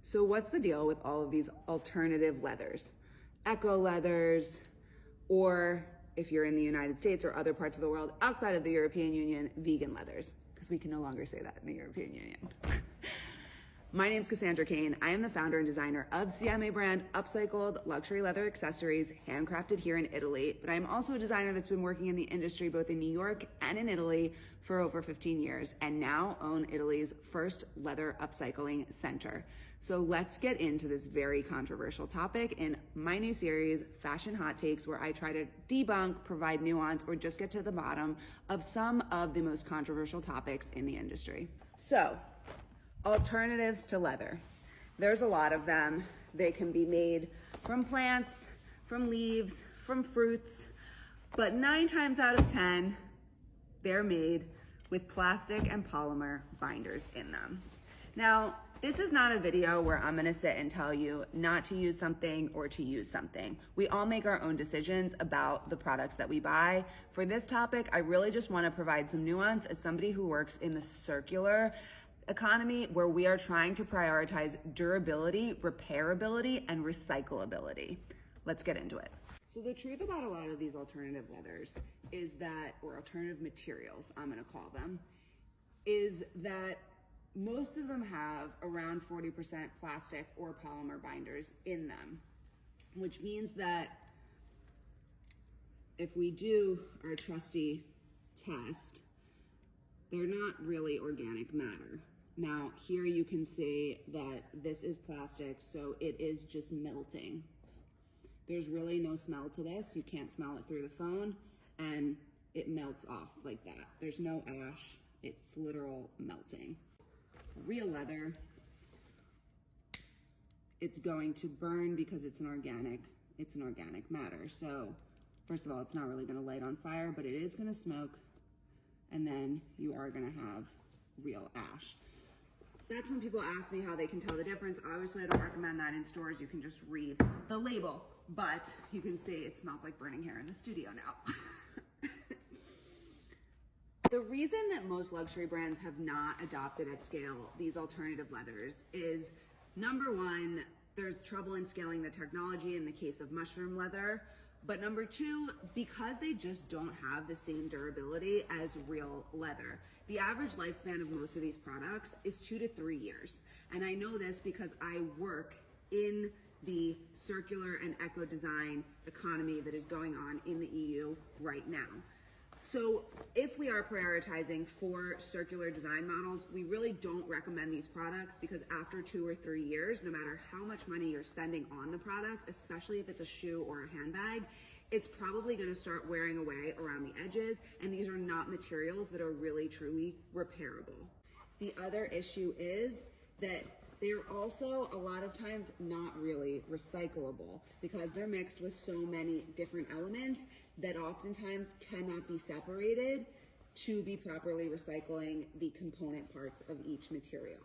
So what's the deal with all of these alternative leathers? Eco leathers, or if you're in the United States or other parts of the world outside of the European Union, vegan leathers, because we can no longer say that in the European Union. My name's Cassandra Kane. I am the founder and designer of sieme brand, Upcycled luxury leather accessories, handcrafted here in Italy. But I'm also a designer that's been working in the industry both in New York and in Italy for over 15 years, and now own Italy's first leather upcycling center. So let's get into this very controversial topic in my new series, Fashion Hot Takes, where I try to debunk, provide nuance, or just get to the bottom of some of the most controversial topics in the industry. So, alternatives to leather. There's a lot of them. They can be made from plants, from leaves, from fruits, but 9 times out of 10, they're made with plastic and polymer binders in them. Now, this is not a video where I'm gonna sit and tell you not to use something or to use something. We all make our own decisions about the products that we buy. For this topic, I really just wanna provide some nuance as somebody who works in the circular economy, where we are trying to prioritize durability, repairability, and recyclability. Let's get into it. So the truth about a lot of these alternative leathers is that, or alternative materials, I'm gonna call them, is that most of them have around 40% plastic or polymer binders in them, which means that if we do our trusty test, they're not really organic matter. Now, here you can see that this is plastic, so it is just melting. There's really no smell to this. You can't smell it through the phone, and it melts off like that. There's no ash, it's literal melting. Real leather, it's going to burn because it's an organic matter. So, first of all, it's not really gonna light on fire, but it is gonna smoke, and then you are gonna have real ash. That's when people ask me how they can tell the difference. Obviously, I don't recommend that in stores. You can just read the label, but you can see it smells like burning hair in the studio now. The reason that most luxury brands have not adopted at scale these alternative leathers is, number one, there's trouble in scaling the technology in the case of mushroom leather. But number two, because they just don't have the same durability as real leather. The average lifespan of most of these products is 2 to 3 years. And I know this because I work in the circular and eco design economy that is going on in the EU right now. So if we are prioritizing for circular design models, we really don't recommend these products, because after 2 or 3 years, no matter how much money you're spending on the product, especially if it's a shoe or a handbag, it's probably going to start wearing away around the edges, and these are not materials that are really truly repairable. The other issue is that they're also a lot of times not really recyclable, because they're mixed with so many different elements that oftentimes cannot be separated to be properly recycling the component parts of each material.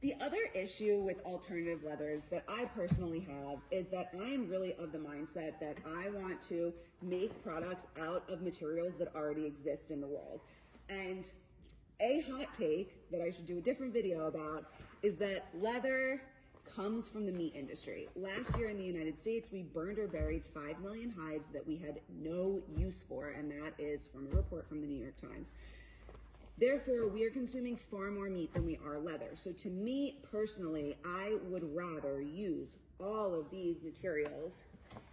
The other issue with alternative leathers that I personally have is that I am really of the mindset that I want to make products out of materials that already exist in the world. And a hot take that I should do a different video about is that leather comes from the meat industry. Last year in the United States, we burned or buried 5 million hides that we had no use for, and that is from a report from the New York Times. Therefore, we are consuming far more meat than we are leather. So to me personally, I would rather use all of these materials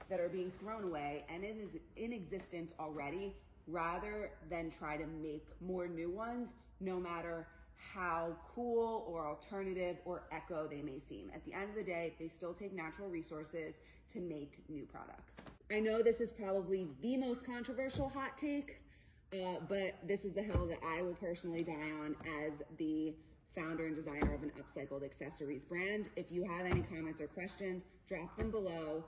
that are being thrown away and is in existence already, rather than try to make more new ones, no matter how cool or alternative or eco they may seem. At the end of the day, they still take natural resources to make new products. I know this is probably the most controversial hot take, but this is the hill that I will personally die on as the founder and designer of an upcycled accessories brand. If you have any comments or questions, drop them below.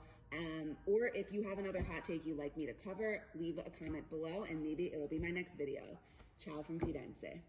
Or if you have another hot take you'd like me to cover, leave a comment below and maybe it'll be my next video. Ciao from Firenze.